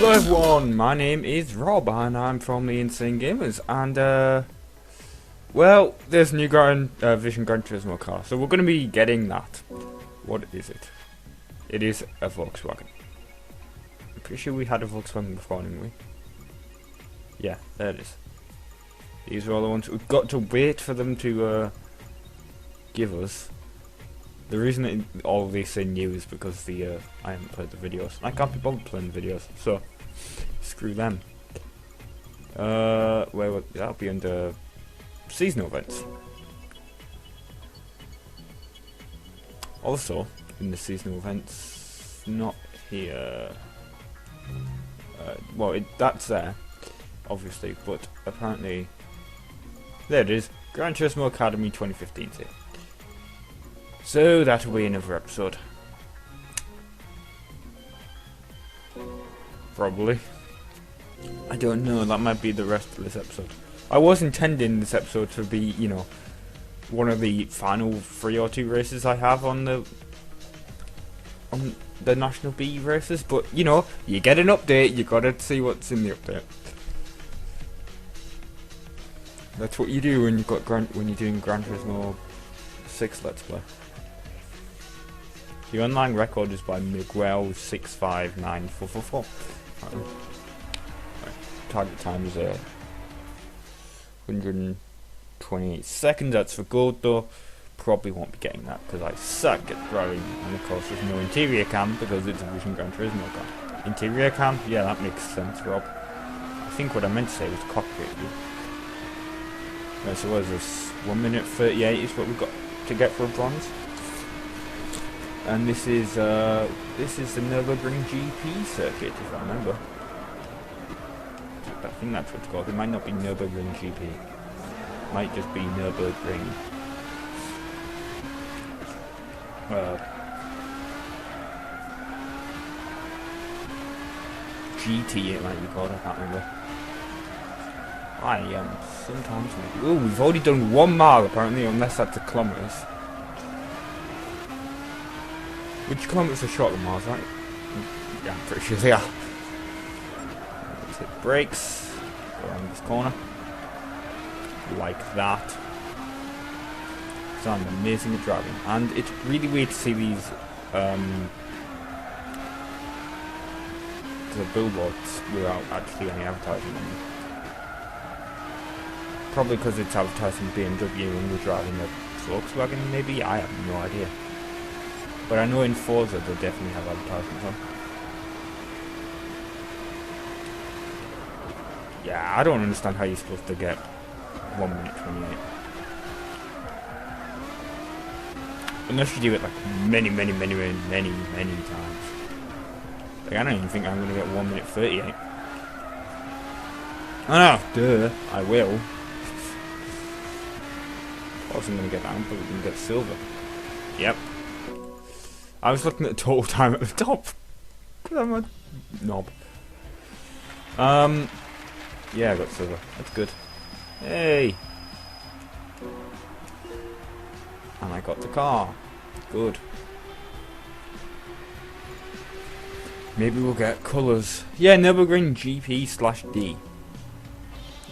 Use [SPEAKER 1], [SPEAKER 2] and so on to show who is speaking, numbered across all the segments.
[SPEAKER 1] Hello everyone, my name is Rob and I'm from the Insane Gamers, and well, there's a new Vision Gran Turismo car, so we're going to be getting that. What is it? It is a Volkswagen. I'm pretty sure we had a Volkswagen before, didn't we? Yeah, there it is. These are all the ones we've got to wait for them to give us. The reason all these say new is because I haven't played the videos. I can't be bothered playing the videos, so screw them. That'll be under seasonal events. Also, in the seasonal events, not here. That's there, obviously, but apparently, there it is. Gran Turismo Academy 2015's here. So that'll be another episode. Probably. I don't know, that might be the rest of this episode. I was intending this episode to be, you know, one of the final 3 or 2 races I have on the National B races, but you know, you get an update, you gotta see what's in the update. That's what you do when you've got when you're doing Gran Turismo 6 Let's Play. The online record is by Miguel 659444. Target time is 128 seconds. That's for gold though. Probably won't be getting that because I suck at driving, and of course there's no interior cam because it's a Vision Gran Turismo car. Interior cam? Yeah, that makes sense, Rob. I think what I meant to say was cockpit view. Right, so what is this? 1 minute 38 is what we've got to get for a bronze. And this is the Nürburgring GP circuit, if I remember. I think that's what it's called. It might not be Nürburgring GP. It might just be Nürburgring. GT it might be called, I can't remember. I am sometimes... Oh, we've already done 1 mile apparently, unless that's a kilometres. Which kilometres are shorter than miles, right? Yeah, I'm pretty sure they are. Let's hit brakes. Go around this corner. Like that. So I'm amazing at driving. And it's really weird to see these the billboards without actually any advertising on them. Probably because it's advertising BMW and we're driving a Volkswagen, maybe? I have no idea. But I know in Forza they definitely have advertisements on. Yeah, I don't understand how you're supposed to get 1 minute 28. Unless you do it like many times. Like, I don't even think I'm going to get 1 minute 38. Oh no, duh, I will. Of course I'm going to get that, I'm probably going to get silver. Yep. I was looking at the total time at the top. Because I'm a knob. Yeah, I got silver. That's good. Hey! And I got the car. Good. Maybe we'll get colours. Yeah, Nürburgring GP/D.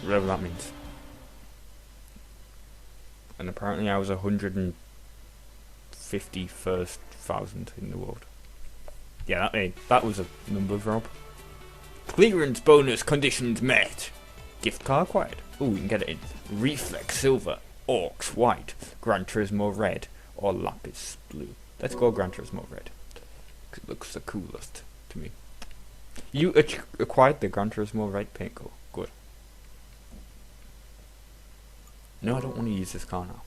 [SPEAKER 1] Whatever that means. And apparently I was 151,000 in the world. Yeah, that was a number, Rob. Clearance bonus conditions met. Gift card acquired. Oh, we can get it in Reflex Silver, Orcs White, Gran Turismo Red, or Lapis Blue. Let's go Gran Turismo Red. Because it looks the coolest to me. You acquired the Gran Turismo Red paint color. Good. No, I don't want to use this car now.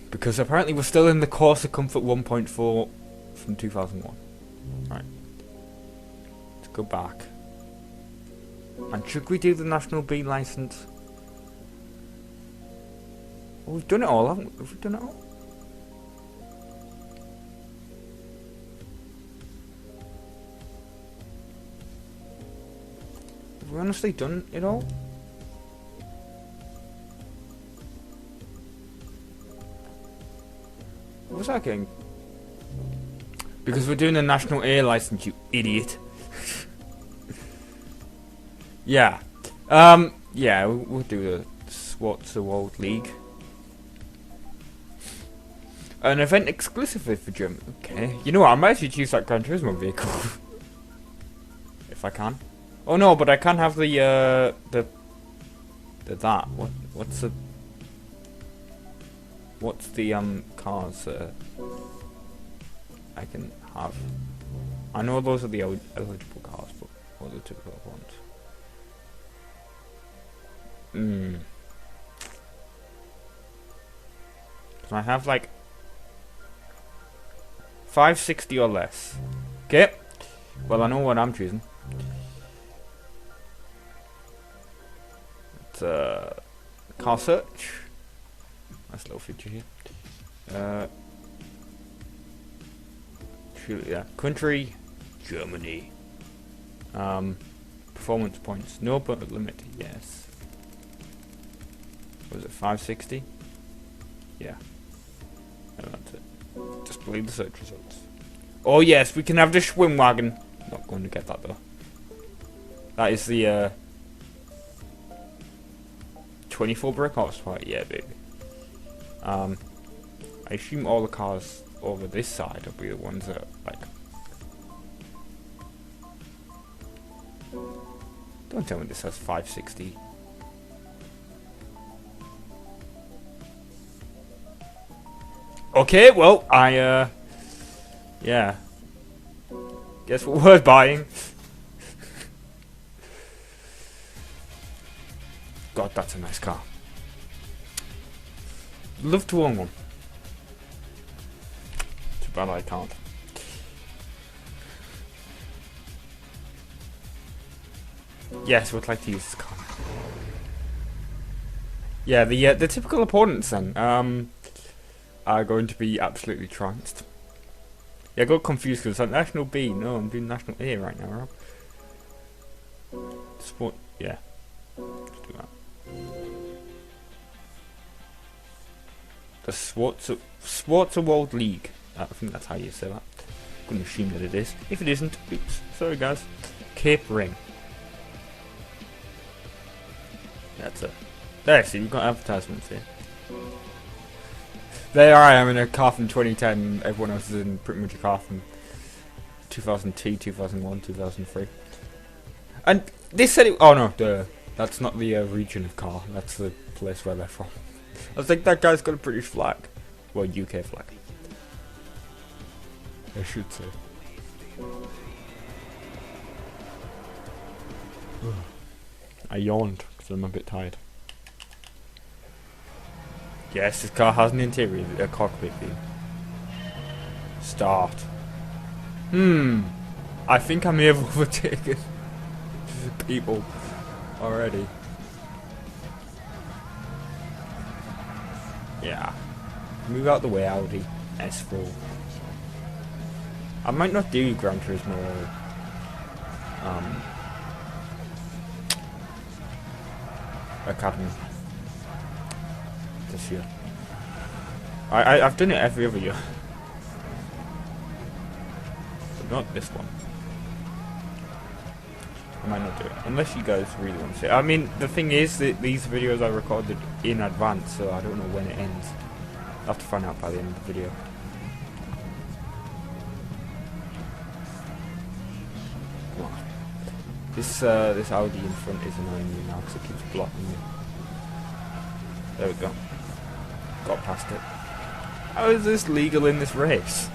[SPEAKER 1] Because apparently we're still in the Corsa Comfort 1.4 from 2001. Right. Let's go back. And should we do the National B license? Well, we've done it all, haven't we? Have we done it all? Have we honestly done it all? What was that game? Because we're doing a National A license, you idiot. Yeah. Yeah, we'll do the Schwarzwald League. An event exclusively for Germany. Okay. You know what? I might actually choose that Gran Turismo vehicle. If I can. Oh no, but I can have the that. What's the cars I can have? I know those are the eligible cars, but what are the typical ones? Can I have like 560 or less? Okay. Well, I know what I'm choosing. It's car search. Nice little feature here. Yeah, country, Germany. Performance points, no but limit. Yes. Was it 560? Yeah. And that's it. Display the search results. Oh yes, we can have the Schwinn wagon. Not going to get that though. That is the 24 brake horsepower. Yeah, baby. I assume all the cars over this side will be the ones that like. Don't tell me this has 560. Okay, well, yeah. Guess what we're buying? God, that's a nice car. Love to own one. Too bad I can't. Yes, would like to use this car. Yeah, the typical opponents then are going to be absolutely trounced. Yeah, I got confused because it's like National B. No, I'm doing National A right now, Rob. Sport, yeah. Let's do that. The Schwarzwald League. I think that's how you say that. I'm going to assume that it is. If it isn't, oops, sorry guys. Cape Ring. That's it. There, see, we've got advertisements here. There I am in a car from 2010. Everyone else is in pretty much a car from 2002, 2001, 2003. And they said it. Oh no, that's not the region of car. That's the place where they're from. I was like, that guy's got a British flag. Well, UK flag. I should say. I yawned because I'm a bit tired. Yes, this car has an interior, a cockpit view. Start. I think I may have overtaken people already. Yeah. Move out the way, Audi. S4. I might not do Gran Turismo Academy this year. I've done it every other year. But not this one. I might not do it. Unless you guys really want to see it. I mean, the thing is that these videos are recorded in advance, so I don't know when it ends. I'll have to find out by the end of the video. Come on. This Audi in front is annoying me now because it keeps blocking me. There we go. Got past it. How is this legal in this race?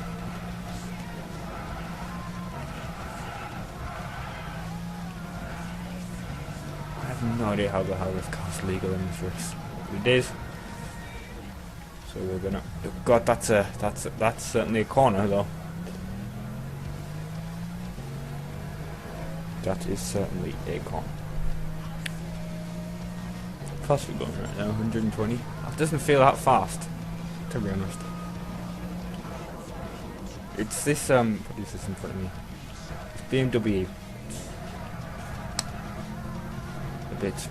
[SPEAKER 1] I have no idea how the hell this car's legal in this race. It is. So we're gonna. Oh God, that's certainly a corner though. That is certainly a corner. How fast are we going right now? 120. It doesn't feel that fast, to be honest. It's this what is this in front of me? It's BMW. A bit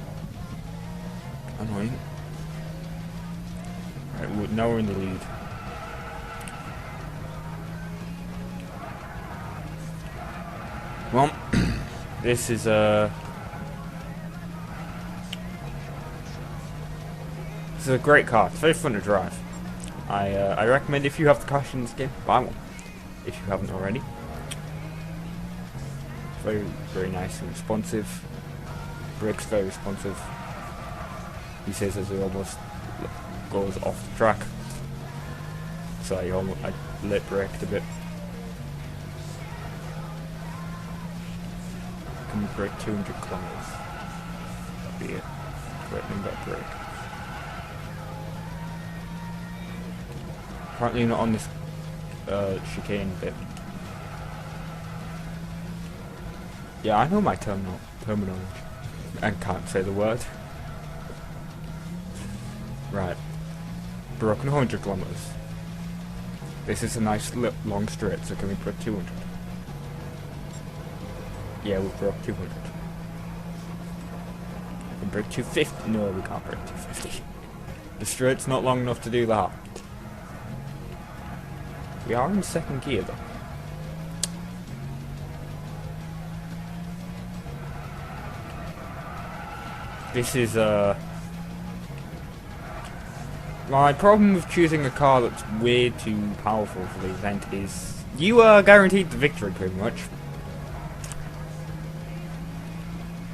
[SPEAKER 1] annoying. Right, now we're in the lead. Well, this is It's a great car. It's very fun to drive. I recommend if you have the cash in this game, buy one. If you haven't already. Very, very nice and responsive. Brakes very responsive. He says as he almost goes off the track. So I lip braked a bit. Can you brake 200 kilometers? That'd be a great number to brake. Apparently not on this chicane bit. Yeah, I know my terminology. And can't say the word. Right. Broken 100 kilometers. This is a nice long straight, so can we put 200? Yeah, we broke 200. We can break 250. No, we can't break 250. The straight's not long enough to do that. We are in second gear though. This is my problem with choosing a car that's way too powerful for the event is you are guaranteed the victory pretty much.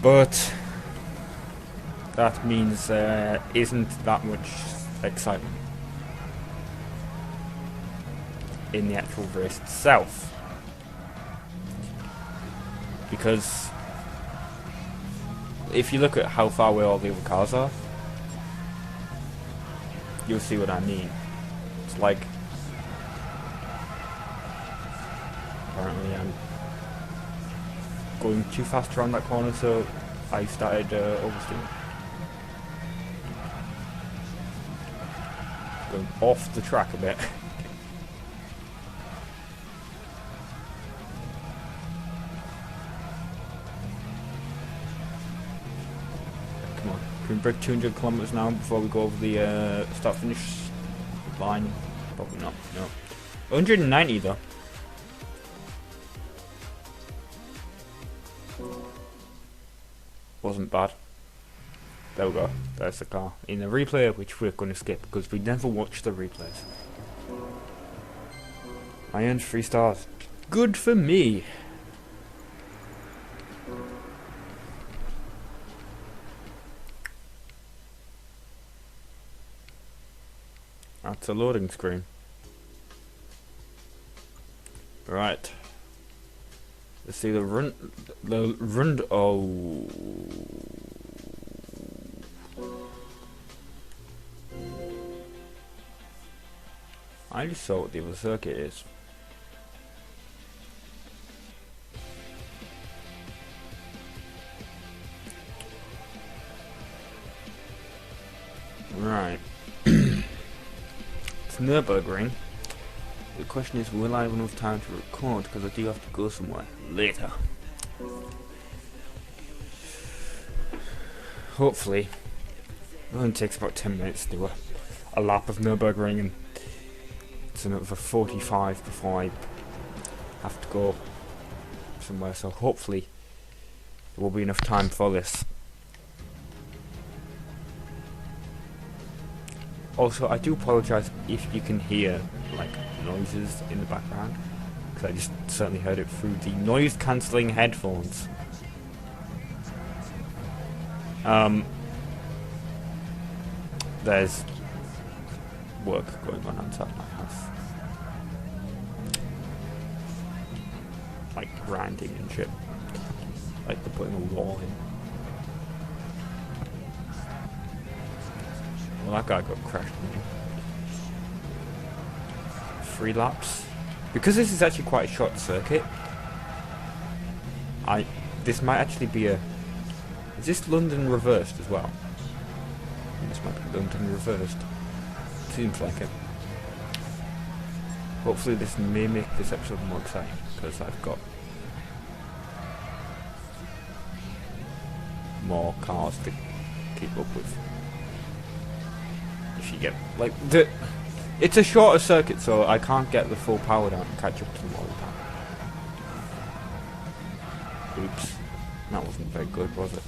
[SPEAKER 1] But that means there isn't that much excitement in the actual race itself. Because if you look at how far away all the other cars are, you'll see what I mean. It's like, apparently I'm going too fast around that corner, so I started oversteering. Going off the track a bit. Come on, can we break 200 kilometers now before we go over the start-finish line? Probably not, no. 190 though. Wasn't bad. There we go. There's the car in the replay, which we're going to skip because we never watch the replays. I earned 3 stars. Good for me. That's a loading screen. Right. Let's see the run. Oh. I just saw what the other circuit is. Right. It's Nürburgring. The question is, will I have enough time to record? Because I do have to go somewhere later. Hopefully. It only takes about 10 minutes to do a lap of Nürburgring, and it's another 45 before I have to go somewhere. So hopefully there will be enough time for this. Also, I do apologise if you can hear like noises in the background, because I just certainly heard it through the noise cancelling headphones. There's work going on outside my house, like grinding and shit, like they're putting a wall in. Well, that guy got crashed. 3 laps. Because this is actually quite a short circuit, this might actually be a... Is this London reversed as well? This might be London reversed. Seems like it. Hopefully this may make this episode more exciting, because I've got more cars to keep up with. If you get, like, it's a shorter circuit, so I can't get the full power down and catch up to them all the time. Oops. That wasn't very good, was it?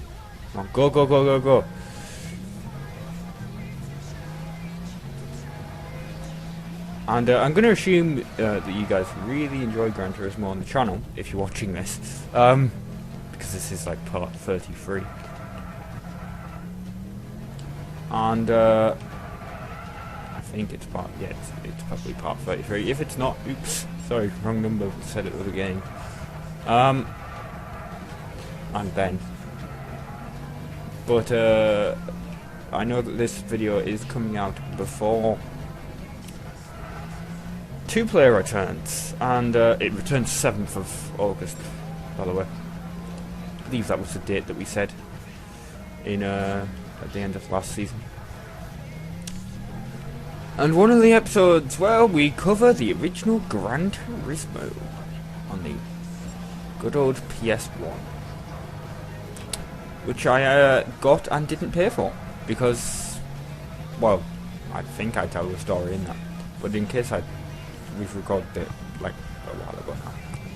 [SPEAKER 1] Come on, go, go, go, go, go. And I'm going to assume that you guys really enjoy Gran Turismo on the channel, if you're watching this, because this is like part 33. And I think it's part, yeah, it's probably part 33. If it's not, oops, sorry, wrong number, said it was a game. And then, but I know that this video is coming out before 2-player returns, and it returns 7th of August, by the way. I believe that was the date that we said in at the end of last season. And one of the episodes, well, we cover the original Gran Turismo on the good old PS1, which I got and didn't pay for, because, well, I think I tell the story in that, but in case we've recorded it like a while ago now,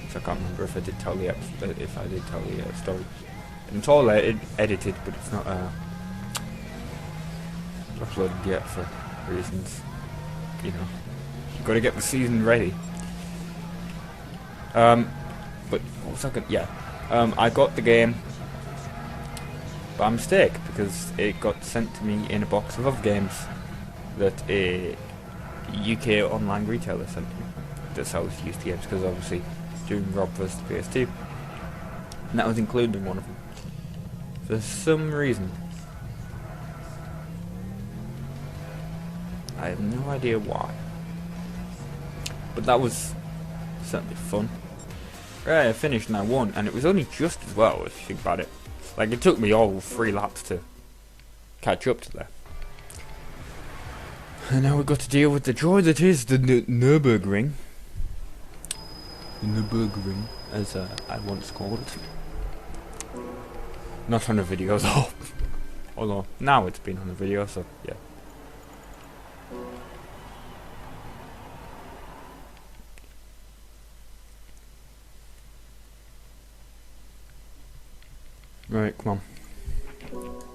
[SPEAKER 1] so I can't remember if I did tell the story. And it's all edited, but it's not uploaded yet for reasons, you know. You've got to get the season ready. But what was I gonna? Yeah, I got the game by mistake because it got sent to me in a box of other games that a UK online retailer sent me that sells used games, because obviously doing Rob vs PS2, and that was included in one of them for some reason. I have no idea why, but that was certainly fun. Right, I finished and I won, and it was only just as well if you think about it. Like, it took me all 3 laps to catch up to there. And now we've got to deal with the joy that is the Nürburgring. The Nürburgring, as I once called it. Not on a video though. Although, now it's been on a video, so yeah. Right, come on.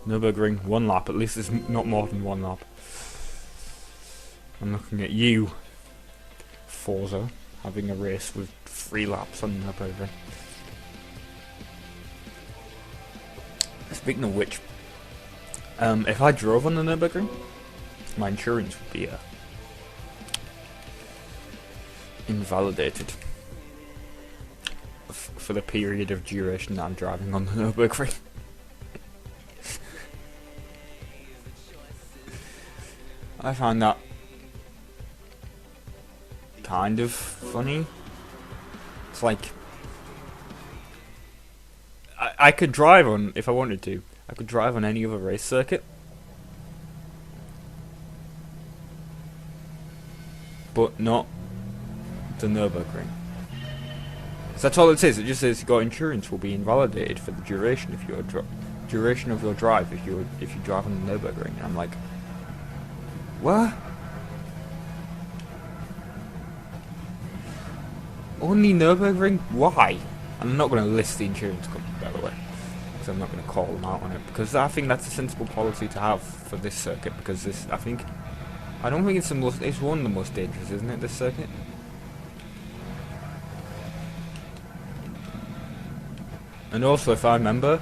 [SPEAKER 1] Nürburgring, 1 lap. At least it's not more than 1 lap. I'm looking at you, Forza, having a race with 3 laps on Nürburgring. Speaking of which, if I drove on the Nürburgring, my insurance would be invalidated for the period of duration that I'm driving on the Nürburgring. I find that kind of funny. It's like I could drive on, if I wanted to, I could drive on any other race circuit, but not the Nürburgring. So that's all it says. It just says your insurance will be invalidated for the duration of your duration of your drive if you drive on the Nürburgring. And I'm like, what? Only Nürburgring? Why? And I'm not going to list the insurance company, by the way, because I'm not going to call them out on it, because I think that's a sensible policy to have for this circuit, because this, I don't think it's the most, it's one of the most dangerous, isn't it, this circuit? And also, if I remember,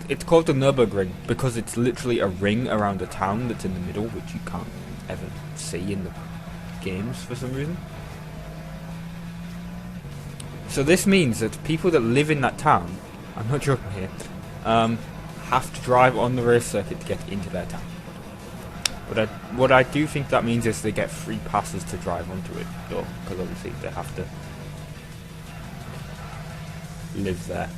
[SPEAKER 1] it's called the Nürburgring because it's literally a ring around a town that's in the middle, which you can't ever see in the games for some reason. So this means that people that live in that town, I'm not joking here, have to drive on the race circuit to get into their town. But what I do think that means is they get free passes to drive onto it, though, because obviously they have to live there.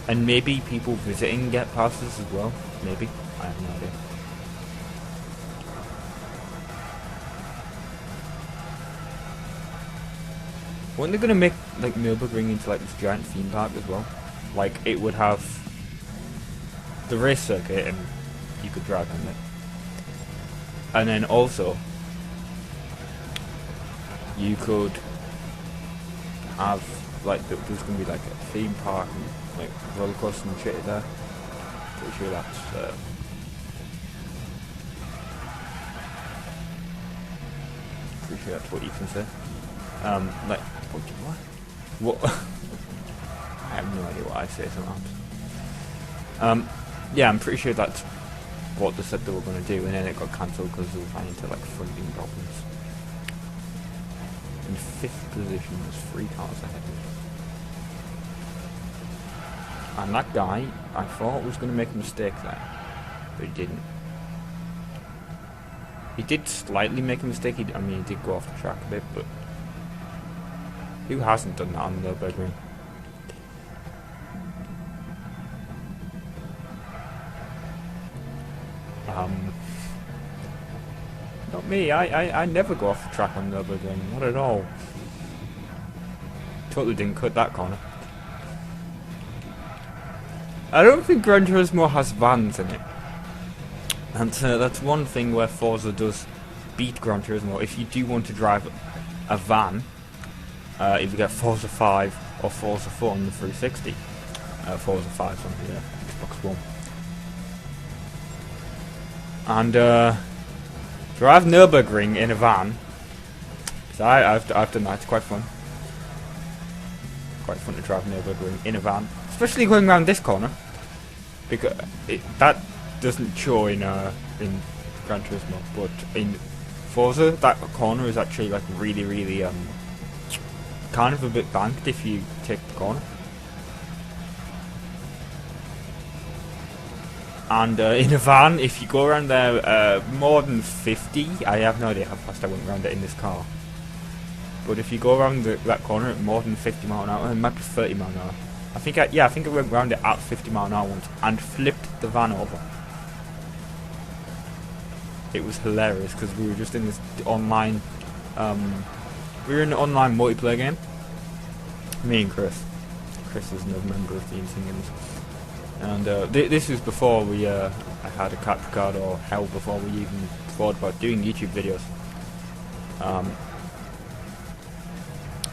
[SPEAKER 1] And maybe people visiting get passes as well. Maybe. I have no idea. Weren't they going to make like Nürburgring into like this giant theme park as well? Like it would have the race circuit and you could drive on it. And then also you could have like there's going to be like a theme park and like roller coaster and shit there. Pretty sure that's pretty sure that's what you can say. Like, what? I have no idea what I say sometimes. Yeah, I'm pretty sure that's what they said they were going to do, and then it got cancelled because they were running into like funding problems. In 5th position was 3 cars ahead of me. And that guy, I thought was going to make a mistake there, but he didn't. He did slightly make a mistake. I mean, he did go off the track a bit, but who hasn't done that on the Nürburgring? Not me. I never go off the track on Nürburgring. Not at all. Totally didn't cut that corner. I don't think Gran Turismo has vans in it. And that's one thing where Forza does beat Gran Turismo. If you do want to drive a van, if you get Forza 5 or Forza 4 on the 360. Forza 5 on the Xbox One. And drive Nürburgring in a van. So I've done that. It's quite fun. Quite fun to drive Nürburgring in a van, especially going around this corner, because that doesn't show in Gran Turismo, but in Forza that corner is actually like really kind of a bit banked if you take the corner. And in a van, if you go around there more than 50, I have no idea how fast I went around it in this car. But if you go around that corner at more than 50 mile an hour, it might be 30 mile an hour. I think I went around it at 50 mile an hour once and flipped the van over. It was hilarious because we were just in this online, we were in an online multiplayer game. Me and Chris. Chris is another member of the Insane Games. And this was before we I had a capture card or hell before we even thought about doing YouTube videos.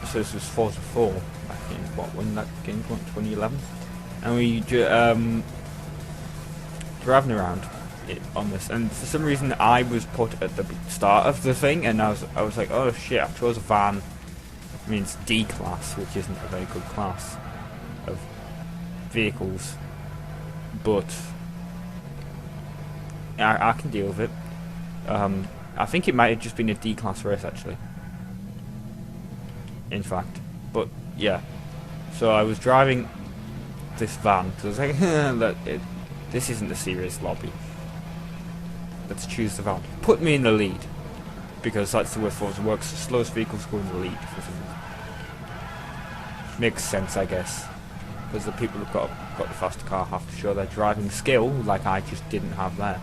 [SPEAKER 1] So this was Forza 4 back in when that game came out, 2011, and we driving around on this, and for some reason I was put at the start of the thing, and I was like, oh shit, I chose a van. I mean, it's D class, which isn't a very good class of vehicles, but I can deal with it. I think it might have just been a D class race actually, in fact, but yeah. So I was driving this van, so I was like, this isn't a serious lobby. Let's choose the van. Put me in the lead, because that's the way Forza works. The slowest vehicles go in the lead for some reason. Makes sense, I guess, because the people who've got the faster car have to show their driving skill, like I just didn't have that.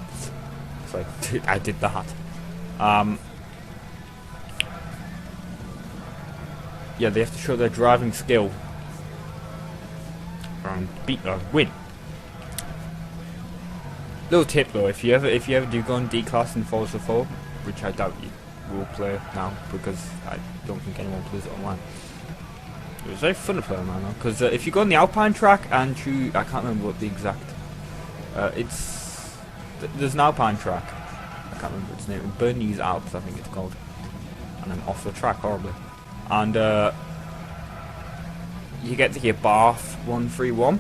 [SPEAKER 1] So I did that. Yeah, they have to show their driving skill and win. Little tip though, if you ever do go on D class in Forza 4, which I doubt you will play now because I don't think anyone plays it online. It was very fun to play online though, because if you go on the Alpine track and I can't remember what the exact, there's an Alpine track. I can't remember its name. Bernese Alps, I think it's called, and I'm off the track horribly. And you get to your Bath 131,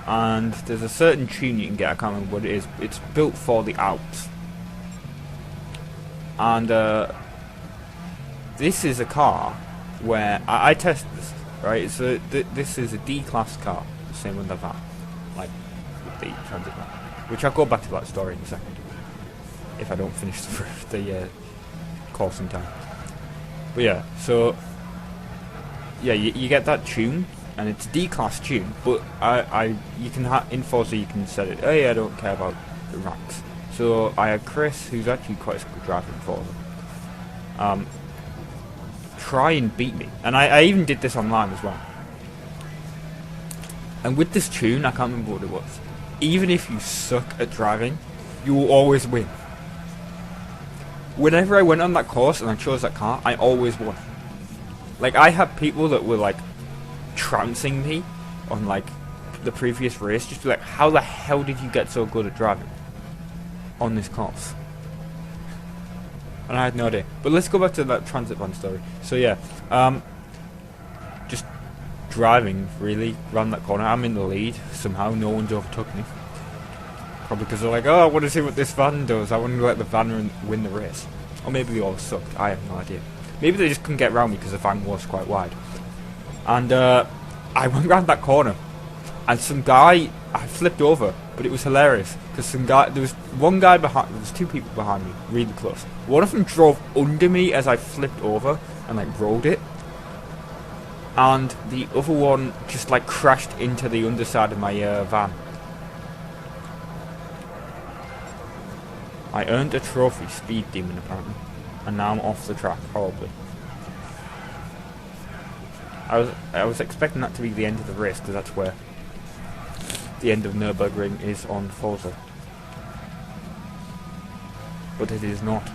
[SPEAKER 1] and there's a certain tune you can get. I can't remember what it is. It's built for the Alps, and this is a car where I tested this. Right, so this is a D-class car, the same with the van, like with the transit van, which I'll go back to that story in a second if I don't finish the course in time. But yeah, so yeah, you get that tune, and it's a D-class tune, but you can in Forza you can set it. Hey, I don't care about the ranks. So I had Chris, who's actually quite a good driver in Forza, try and beat me, and I even did this online as well. And with this tune, I can't remember what it was. Even if you suck at driving, you will always win. Whenever I went on that course and I chose that car, I always won. Like, I had people that were like trouncing me on like the previous race, just be like, how the hell did you get so good at driving on this course? And I had no idea. But let's go back to that transit van story. So yeah, just driving really around that corner. I'm in the lead somehow. No one's overtook me. Probably because they're like, oh, I want to see what this van does. I want to let the van win the race. Or maybe they all sucked. I have no idea. Maybe they just couldn't get around me because the van was quite wide. And I went round that corner, and some guy, I flipped over, but it was hilarious because there was one guy behind. There was two people behind me, really close. One of them drove under me as I flipped over and like rolled it, and the other one just like crashed into the underside of my van. I earned a trophy, Speed Demon apparently, and now I'm off the track horribly. I was expecting that to be the end of the race because that's where the end of Nürburgring is on Forza, but it is not,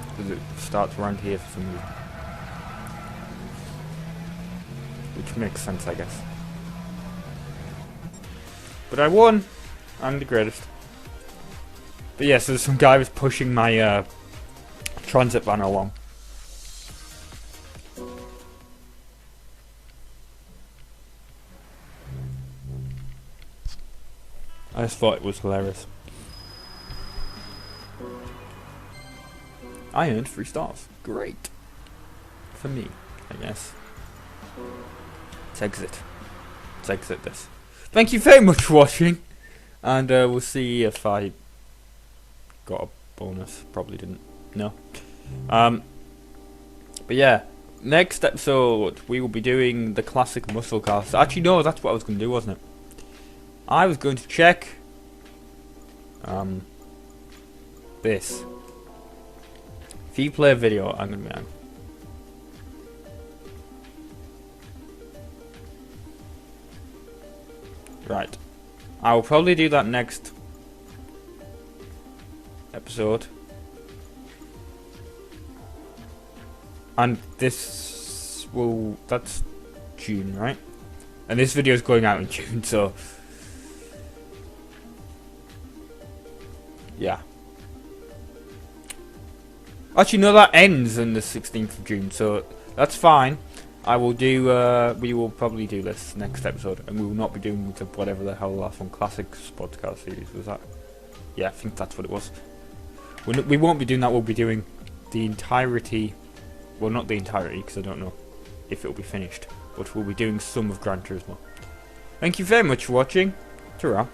[SPEAKER 1] because it starts around here for some reason, which makes sense, I guess. But I won. I'm the greatest. But yeah, so some guy was pushing my transit van along. I just thought it was hilarious. I earned 3 stars. Great. For me, I guess. Let's exit. Let's exit this. Thank you very much for watching. And we'll see if I got a bonus. Probably didn't. No. But yeah. Next episode, we will be doing the classic muscle cars. Actually, no, that's what I was going to do, wasn't it? I was going to check this. If you play a video, I'm going to be on. Right. I will probably do that next episode. And this will... that's June, right? And this video is going out in June, so... yeah. Actually, no, that ends on the 16th of June, so that's fine. I will do, we will probably do this next episode, and we will not be doing the whatever the hell the last one, Classic Sports Car Series, was that? Yeah, I think that's what it was. We won't be doing that, we'll be doing the entirety, well, not the entirety, because I don't know if it will be finished, but we'll be doing some of Gran Turismo. Thank you very much for watching. Ta-ra.